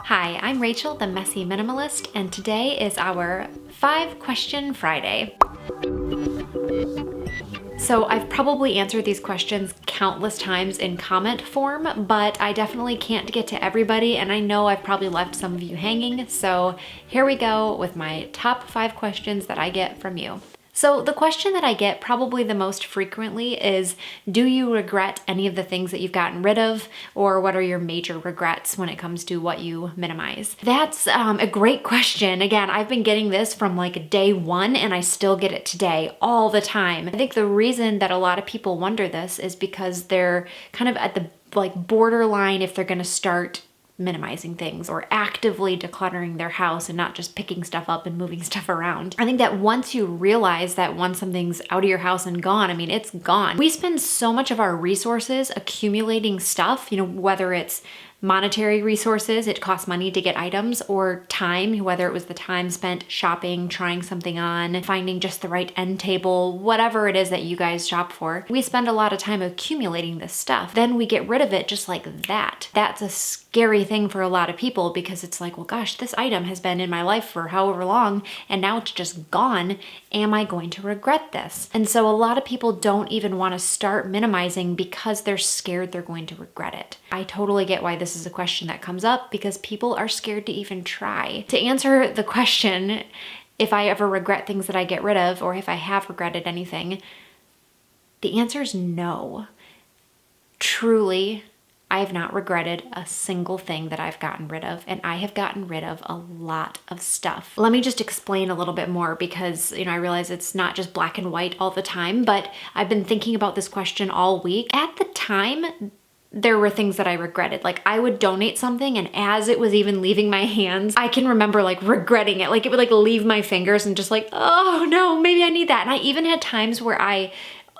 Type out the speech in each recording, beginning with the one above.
Hi, I'm Rachel, the Messy Minimalist, and today is our 5-question Friday. So I've probably answered these questions countless times in comment form, but I definitely can't get to everybody, and I know I've probably left some of you hanging, so here we go with my top 5 questions that I get from you. So the question that I get probably the most frequently is, do you regret any of the things that you've gotten rid of? Or what are your major regrets when it comes to what you minimize? That's a great question. Again, I've been getting this from like day one and I still get it today all the time. I think the reason that a lot of people wonder this is because they're kind of at the borderline if they're gonna start minimizing things or actively decluttering their house and not just picking stuff up and moving stuff around. I think that once you realize that once something's out of your house and gone, I mean, it's gone. We spend so much of our resources accumulating stuff, whether it's monetary resources, it costs money to get items, or time, whether it was the time spent shopping, trying something on, finding just the right end table, whatever it is that you guys shop for. We spend a lot of time accumulating this stuff. Then we get rid of it just like that. That's a scary thing for a lot of people because it's like, well, gosh, this item has been in my life for however long and now it's just gone. Am I going to regret this? And so a lot of people don't even want to start minimizing because they're scared they're going to regret it. I totally get why this is a question that comes up because people are scared to even try. To answer the question, if I ever regret things that I get rid of or if I have regretted anything, the answer is no. Truly, I have not regretted a single thing that I've gotten rid of, and I have gotten rid of a lot of stuff. Let me just explain a little bit more because, I realize it's not just black and white all the time, but I've been thinking about this question all week. At the time, there were things that I regretted. Like I would donate something and as it was even leaving my hands, I can remember regretting it. It would leave my fingers and just oh no, maybe I need that. And I even had times where I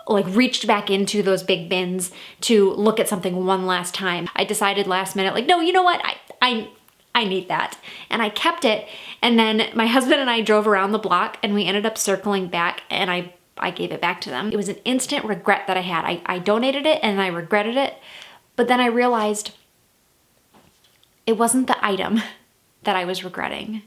reached back into those big bins to look at something one last time. I decided last minute, no, you know what? I need that. And I kept it. And then my husband and I drove around the block and we ended up circling back and I gave it back to them. It was an instant regret that I had. I donated it and I regretted it. But then I realized it wasn't the item that I was regretting.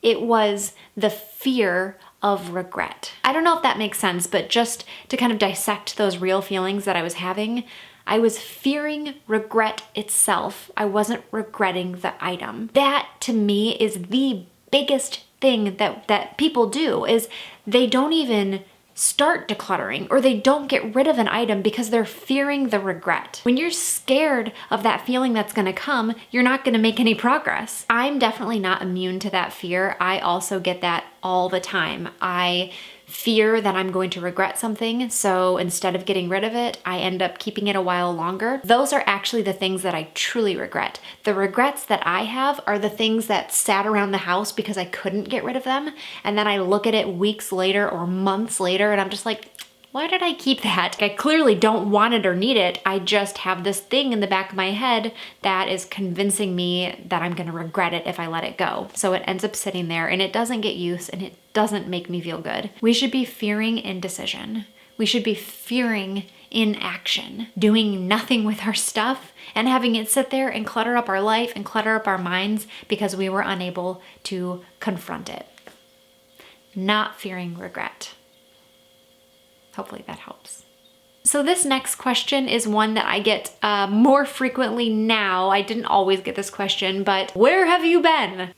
It was the fear of regret. I don't know if that makes sense, but just to kind of dissect those real feelings that I was having, I was fearing regret itself. I wasn't regretting the item. That to me is the biggest thing that people do is they don't even start decluttering or they don't get rid of an item because they're fearing the regret. When you're scared of that feeling that's gonna come, you're not gonna make any progress. I'm definitely not immune to that fear. I also get that all the time. I fear that I'm going to regret something, so instead of getting rid of it, I end up keeping it a while longer. Those are actually the things that I truly regret. The regrets that I have are the things that sat around the house because I couldn't get rid of them, and then I look at it weeks later or months later and I'm just like, why did I keep that? I clearly don't want it or need it. I just have this thing in the back of my head that is convincing me that I'm gonna regret it if I let it go. So it ends up sitting there and it doesn't get use and it doesn't make me feel good. We should be fearing indecision. We should be fearing inaction, doing nothing with our stuff and having it sit there and clutter up our life and clutter up our minds because we were unable to confront it. Not fearing regret. Hopefully that helps. So this next question is one that I get more frequently now. I didn't always get this question, but where have you been?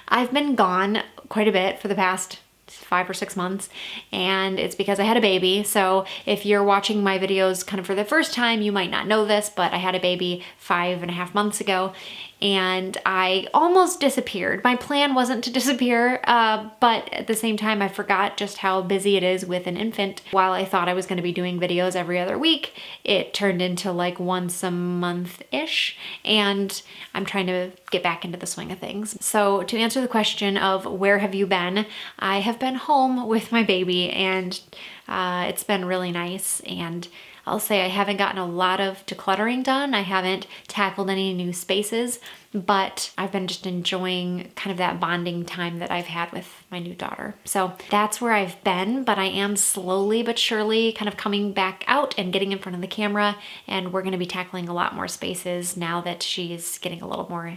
I've been gone quite a bit for the past 5 or 6 months, and it's because I had a baby. So if you're watching my videos kind of for the first time, you might not know this, but I had a baby 5.5 months ago, and I almost disappeared. My plan wasn't to disappear, but at the same time, I forgot just how busy it is with an infant. While I thought I was gonna be doing videos every other week, it turned into once a month-ish, and I'm trying to get back into the swing of things. So to answer the question of where have you been, I have been home with my baby, and it's been really nice, and I'll say I haven't gotten a lot of decluttering done. I haven't tackled any new spaces, but I've been just enjoying kind of that bonding time that I've had with my new daughter. So that's where I've been, but I am slowly but surely kind of coming back out and getting in front of the camera, and we're going to be tackling a lot more spaces now that she's getting a little more,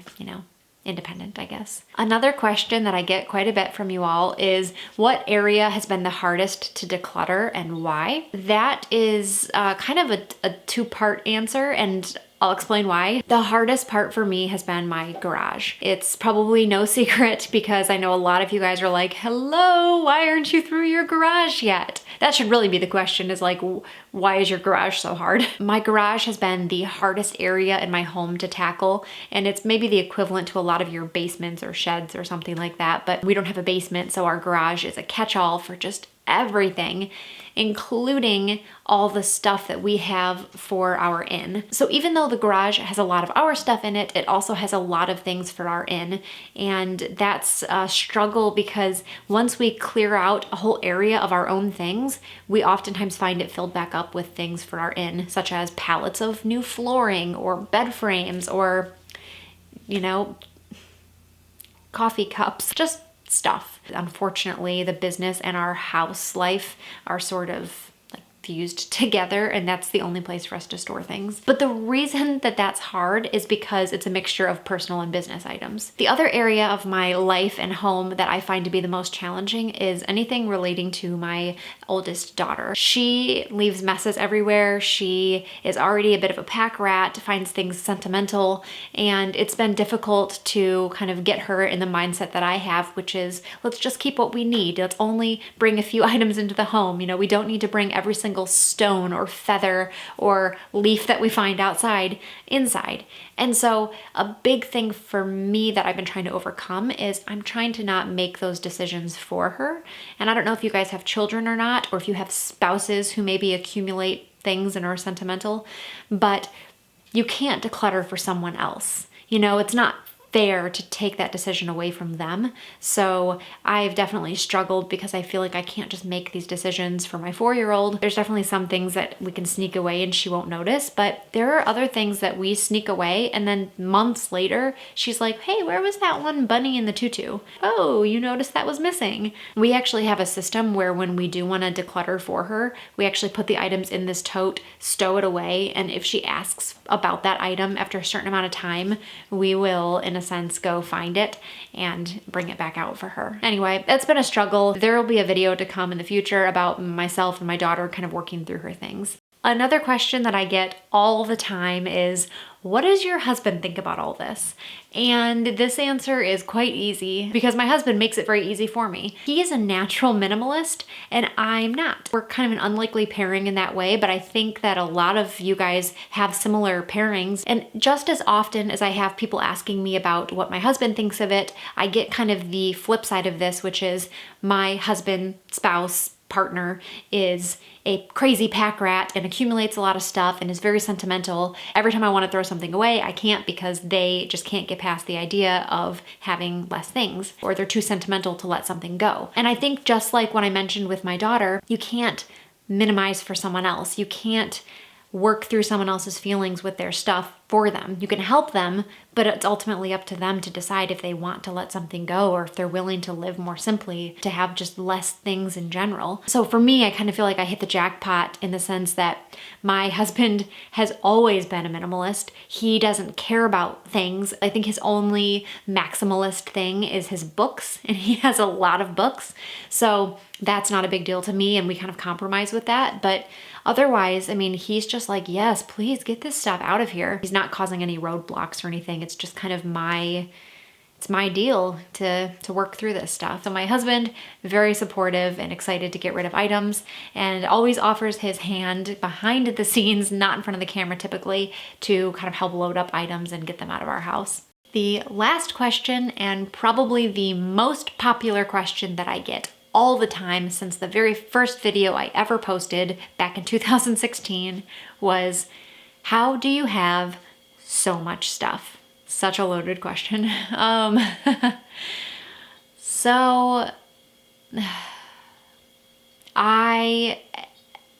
independent, I guess. Another question that I get quite a bit from you all is what area has been the hardest to declutter and why? That is kind of a two-part answer, and I'll explain why. The hardest part for me has been my garage. It's probably no secret because I know a lot of you guys are like, hello, why aren't you through your garage yet? That should really be the question, is like, why is your garage so hard? My garage has been the hardest area in my home to tackle, and it's maybe the equivalent to a lot of your basements or sheds or something like that, but we don't have a basement, so our garage is a catch-all for just everything, including all the stuff that we have for our inn. So even though the garage has a lot of our stuff in it, it also has a lot of things for our inn. And that's a struggle because once we clear out a whole area of our own things, we oftentimes find it filled back up with things for our inn, such as pallets of new flooring or bed frames or, coffee cups, just stuff. Unfortunately, the business and our house life are sort of fused together, and that's the only place for us to store things. But the reason that that's hard is because it's a mixture of personal and business items. The other area of my life and home that I find to be the most challenging is anything relating to my oldest daughter. She leaves messes everywhere. She is already a bit of a pack rat, finds things sentimental, and it's been difficult to kind of get her in the mindset that I have, which is let's just keep what we need. Let's only bring a few items into the home. We don't need to bring every single stone or feather or leaf that we find outside inside. And so a big thing for me that I've been trying to overcome is I'm trying to not make those decisions for her. And I don't know if you guys have children or not, or if you have spouses who maybe accumulate things and are sentimental, but you can't declutter for someone else. It's not fair to take that decision away from them. So I've definitely struggled because I feel like I can't just make these decisions for my 4-year-old. There's definitely some things that we can sneak away and she won't notice, but there are other things that we sneak away and then months later, she's like, hey, where was that one bunny in the tutu? Oh, you noticed that was missing. We actually have a system where when we do want to declutter for her, we actually put the items in this tote, stow it away, and if she asks about that item after a certain amount of time, we will, in a sense, go find it and bring it back out for her. Anyway, that's been a struggle. There will be a video to come in the future about myself and my daughter kind of working through her things. Another question that I get all the time is, what does your husband think about all this? And this answer is quite easy because my husband makes it very easy for me. He is a natural minimalist and I'm not. We're kind of an unlikely pairing in that way, but I think that a lot of you guys have similar pairings. And just as often as I have people asking me about what my husband thinks of it, I get kind of the flip side of this, which is my husband, spouse, partner is a crazy pack rat and accumulates a lot of stuff and is very sentimental. Every time I want to throw something away, I can't because they just can't get past the idea of having less things, or they're too sentimental to let something go. And I think just like when I mentioned with my daughter, you can't minimize for someone else. You can't work through someone else's feelings with their stuff for them. You can help them, but it's ultimately up to them to decide if they want to let something go or if they're willing to live more simply, to have just less things in general. So for me, I kind of feel like I hit the jackpot in the sense that my husband has always been a minimalist. He doesn't care about things. I think his only maximalist thing is his books, and he has a lot of books. So that's not a big deal to me, and we kind of compromise with that. But otherwise, I mean, he's just like, yes, please get this stuff out of here. He's not causing any roadblocks or anything. It's just kind of it's my deal to work through this stuff. So my husband, very supportive and excited to get rid of items, and always offers his hand behind the scenes, not in front of the camera typically, to kind of help load up items and get them out of our house. The last question, and probably the most popular question that I get all the time since the very first video I ever posted back in 2016 was, how do you have so much stuff? Such a loaded question. So I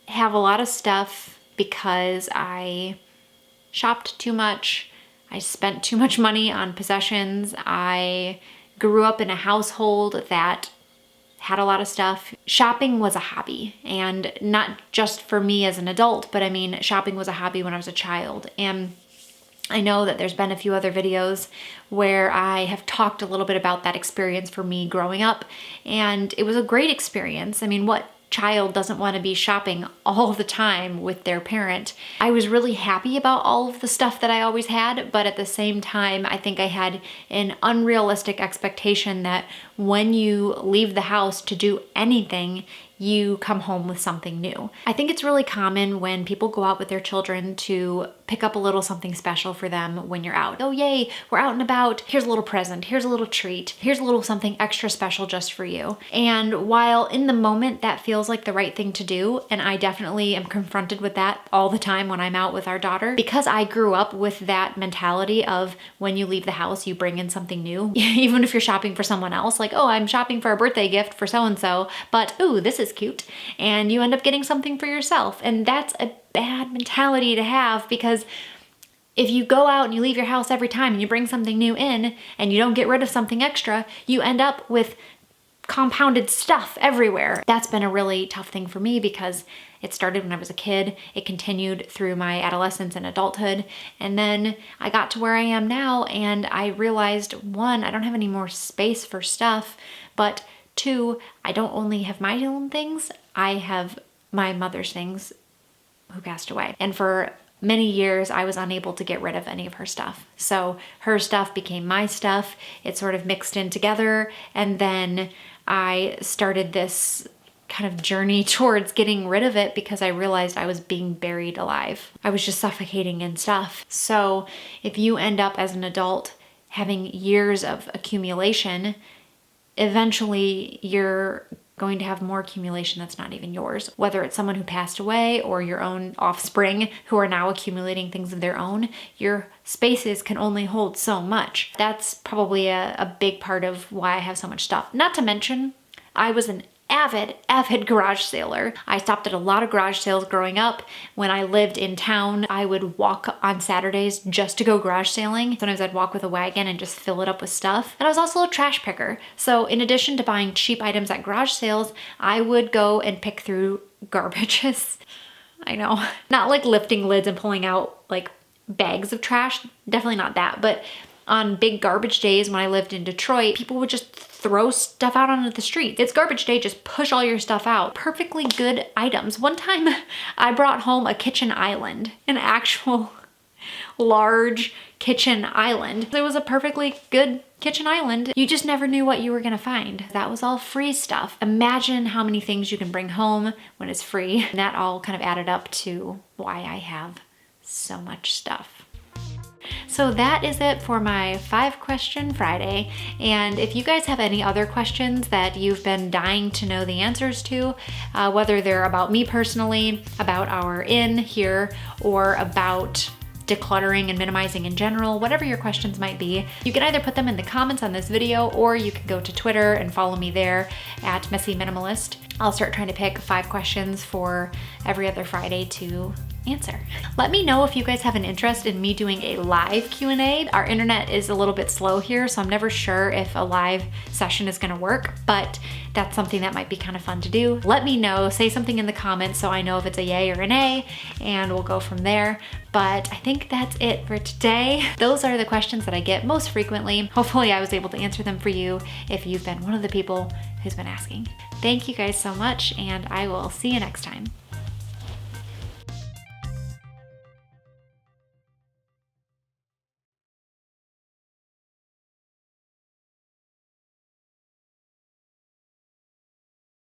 have a lot of stuff because I shopped too much. I spent too much money on possessions. I grew up in a household that had a lot of stuff. Shopping was a hobby, and not just for me as an adult, but I mean, shopping was a hobby when I was a child. And I know that there's been a few other videos where I have talked a little bit about that experience for me growing up, and it was a great experience. I mean, what child doesn't want to be shopping all the time with their parent? I was really happy about all of the stuff that I always had, but at the same time, I think I had an unrealistic expectation that when you leave the house to do anything, you come home with something new. I think it's really common when people go out with their children to pick up a little something special for them when you're out. Oh, yay, we're out and about. Here's a little present. Here's a little treat. Here's a little something extra special just for you. And while in the moment that feels like the right thing to do, and I definitely am confronted with that all the time when I'm out with our daughter, because I grew up with that mentality of when you leave the house, you bring in something new. Even if you're shopping for someone else, like, oh, I'm shopping for a birthday gift for so-and-so, but ooh, this is cute. And you end up getting something for yourself. And that's a bad mentality to have, because if you go out and you leave your house every time and you bring something new in and you don't get rid of something extra, you end up with compounded stuff everywhere. That's been a really tough thing for me because it started when I was a kid. It continued through my adolescence and adulthood. And then I got to where I am now and I realized, one, I don't have any more space for stuff, but two, I don't only have my own things, I have my mother's things who passed away. And for many years, I was unable to get rid of any of her stuff. So her stuff became my stuff. It sort of mixed in together. And then I started this kind of journey towards getting rid of it because I realized I was being buried alive. I was just suffocating in stuff. So if you end up as an adult having years of accumulation, eventually you're going to have more accumulation that's not even yours. Whether it's someone who passed away or your own offspring who are now accumulating things of their own, your spaces can only hold so much. That's probably a big part of why I have so much stuff. Not to mention, I was an avid garage saler. I stopped at a lot of garage sales growing up. When I lived in town, I would walk on Saturdays just to go garage sailing. Sometimes I'd walk with a wagon and just fill it up with stuff. And I was also a trash picker. So in addition to buying cheap items at garage sales, I would go and pick through garbages. I know, not like lifting lids and pulling out like bags of trash. Definitely not that. But on big garbage days when I lived in Detroit, people would just throw stuff out onto the street. It's garbage day, just push all your stuff out. Perfectly good items. One time I brought home a kitchen island, an actual large kitchen island. It was a perfectly good kitchen island. You just never knew what you were gonna find. That was all free stuff. Imagine how many things you can bring home when it's free. And that all kind of added up to why I have so much stuff. So that is it for my 5-question Friday. And if you guys have any other questions that you've been dying to know the answers to, whether they're about me personally, about our inn here, or about decluttering and minimizing in general, whatever your questions might be, you can either put them in the comments on this video, or you can go to Twitter and follow me there at Messy Minimalist. I'll start trying to pick 5 questions for every other Friday to answer. Let me know if you guys have an interest in me doing a live Q&A. Our internet is a little bit slow here, so I'm never sure if a live session is gonna work, but that's something that might be kind of fun to do. Let me know, say something in the comments so I know if it's a yay or an A, and we'll go from there. But I think that's it for today. Those are the questions that I get most frequently. Hopefully I was able to answer them for you if you've been one of the people who's been asking. Thank you guys so much, and I will see you next time.